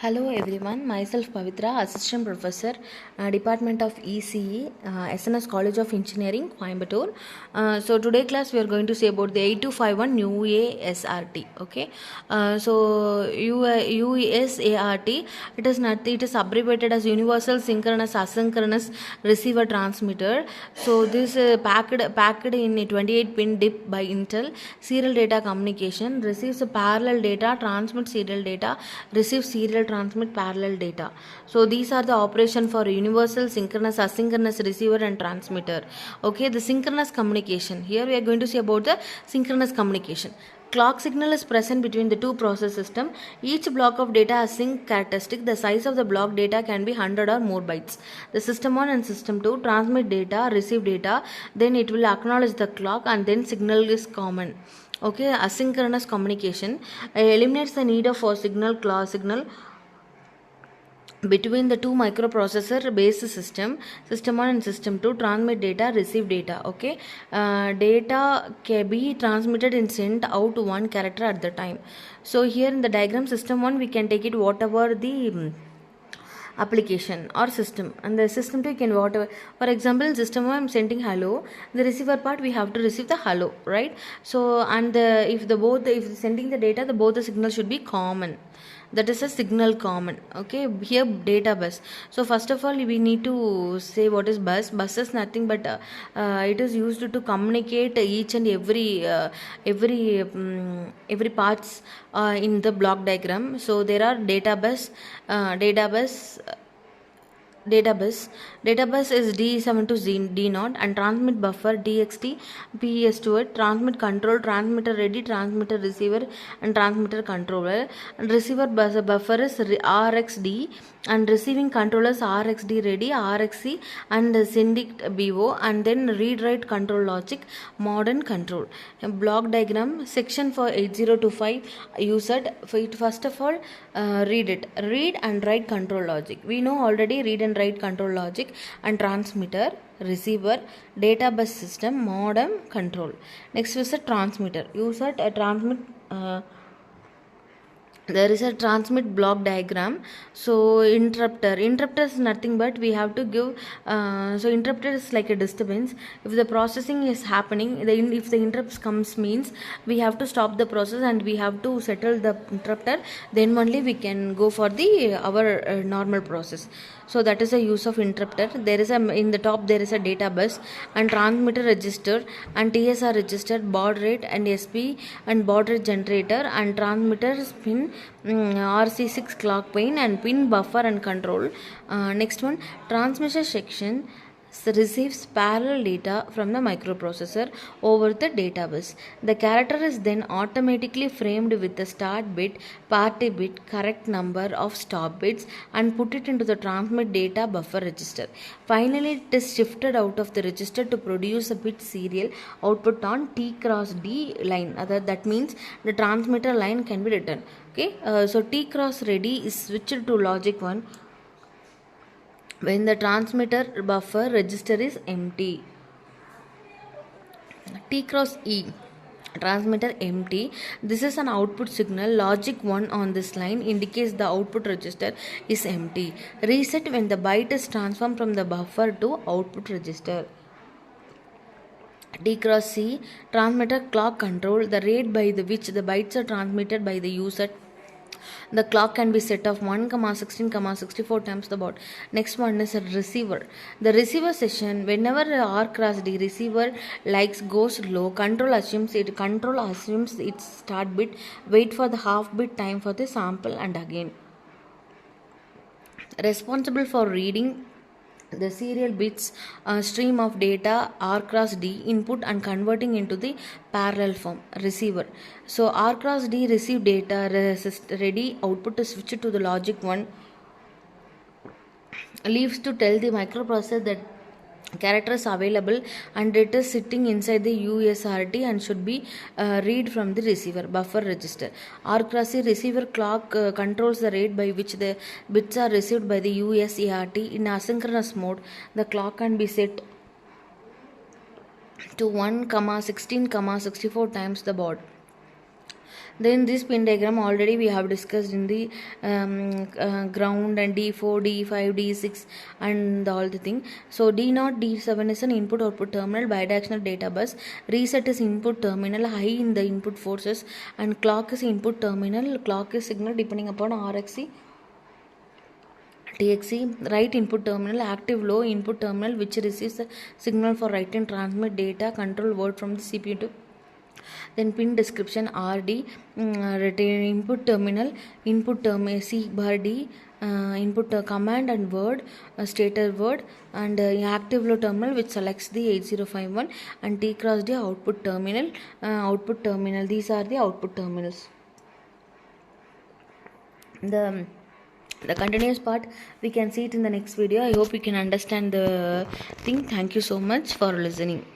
Hello everyone, myself Pavithra, Assistant Professor, Department of ECE, SNS College of Engineering, Coimbatore. So today class we are going to say about the 8251 USART. Okay, USART, it is abbreviated as Universal Synchronous Asynchronous Receiver Transmitter. So this packed in a 28 pin DIP by Intel. Serial data communication receives a parallel data, transmit serial data, receive serial transmit parallel data. So these are the operation for universal synchronous asynchronous receiver and transmitter. Okay, the synchronous communication. Here we are going to see about the synchronous communication. Clock signal is present between the two process system. Each block of data has sync characteristic. The size of the block data can be 100 or more bytes. The system 1 and system 2 transmit data, receive data, then it will acknowledge the clock and then signal is common. Okay, asynchronous communication eliminates the need for signal between the two microprocessor based system 1 and system 2 transmit data, receive data. Okay, data can be transmitted and sent out one character at the time. So here in the diagram, system 1 we can take it whatever the application or system, and the system 2 you can whatever. For example, system 1 I'm sending hello, the receiver part we have to receive the hello, right? So and if sending the data, the both the signals should be common. That is a signal common. Okay, here data bus. So first of all we need to say what is bus. Bus is nothing but it is used to communicate each and every parts in the block diagram. So there are databus. Databus is D7 to D0 and transmit buffer DXT PES to it, transmit control, transmitter ready, transmitter receiver and transmitter controller, and receiver buffer is RXD and receiving controllers RXD ready, RXC and sending BO, and then read write control logic, modern control. Block diagram section for 8025 USART. First of all, read and write control logic. We know already read and write control logic and transmitter, receiver, data bus system, modem, control. Next is a transmitter. USART transmit. There is a transmit block diagram. So interrupter is nothing but we have to give so interrupter is like a disturbance. If the processing is happening, if the interrupts comes means we have to stop the process and we have to settle the interrupter, then only we can go for the our normal process. So that is the use of interrupter. There is in the top there is a data bus and transmitter register and TSR register, baud rate and SP and baud rate generator and transmitter pin, RC6 clock pin and pin buffer and control. Next one, transmission section receives parallel data from the microprocessor over the data bus. The character is then automatically framed with the start bit, party bit, correct number of stop bits and put it into the transmit data buffer register. Finally, it is shifted out of the register to produce a bit serial output on T cross D line. That means the transmitter line can be written. Okay, so T cross ready is switched to logic 1 when the transmitter buffer register is empty. T cross E, transmitter empty. This is an output signal. Logic 1 on this line indicates the output register is empty. Reset when the byte is transformed from the buffer to output register. T cross C, transmitter clock control, the rate by which the bytes are transmitted by the user. The clock can be set off 1, 64 times the baud. Next one is a receiver. The receiver session, whenever R cross D receiver likes goes low, control assumes its start bit, wait for the half bit time for the sample and again. Responsible for reading the serial bits stream of data R cross D input and converting into the parallel form, receiver. So R cross D receive data ready, output is switched to the logic 1, leaves to tell the microprocessor that characters available and it is sitting inside the USART and should be read from the receiver buffer register. R cross C receiver clock controls the rate by which the bits are received by the USART. In asynchronous mode, the clock can be set to 1, 16, 64 times the baud. Then this pin diagram already we have discussed in the ground and D4, D5, D6 and all the thing. So D0, D7 is an input output terminal, bidirectional data bus. Reset is input terminal, high in the input forces, and clock is input terminal. Clock is signal depending upon RXC. TXC, right input terminal, active low input terminal which receives the signal for write and transmit data, control word from the CPU to. Then pin description RD, retain input terminal, C bar D, input command and word, stator word, and active low terminal which selects the 8051, and T cross D output terminal, These are the output terminals. The continuous part we can see it in the next video. I hope you can understand the thing. Thank you so much for listening.